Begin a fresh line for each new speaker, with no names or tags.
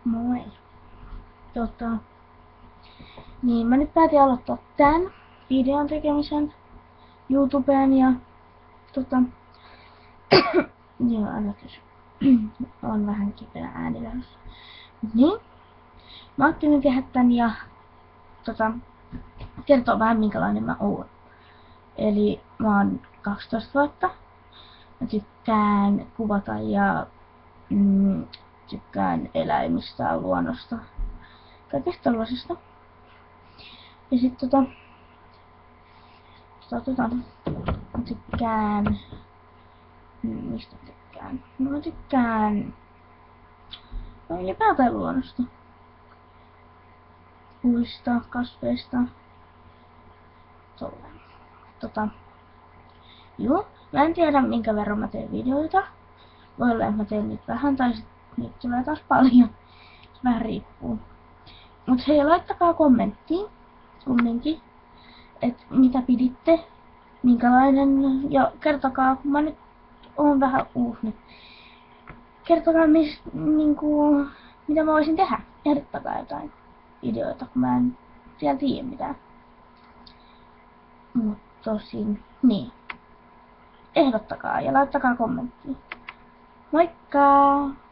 Moi. Tota, niin mä nyt päätin aloittaa tän videon tekemisen YouTubeen ja joo, aloitus. On vähän kipeä ääni lähdössä. Niin. Mä ajattelin tehdä tän ja kertoa vähän minkälainen mä oon. Eli mä oon 12 vuotta. Mä tykkään kuvata ja tykkään eläimistä, luonnosta, kaikesta tällaisesta. Ja sit mä tykkään, mistä tykkään? No mä tykkään ylipäätään luonnosta. Puista, kasveista. Joo, mä en tiedä minkä verran mä teen videoita. Voi olla, että mä teen nyt vähän tai sit nyt tulee taas paljon. Vähän riippuu. Mut hei, laittakaa kommenttiin kumminkin, että mitä piditte, minkälainen, ja kertokaa, kun mä nyt oon vähän uusi, niin kertokaa mitä mä voisin tehdä. Ehdottakaa jotain videoita, kun mä en vielä tiedä mitään. Mut tosin, niin. Ehdottakaa ja laittakaa kommenttiin. Moikka!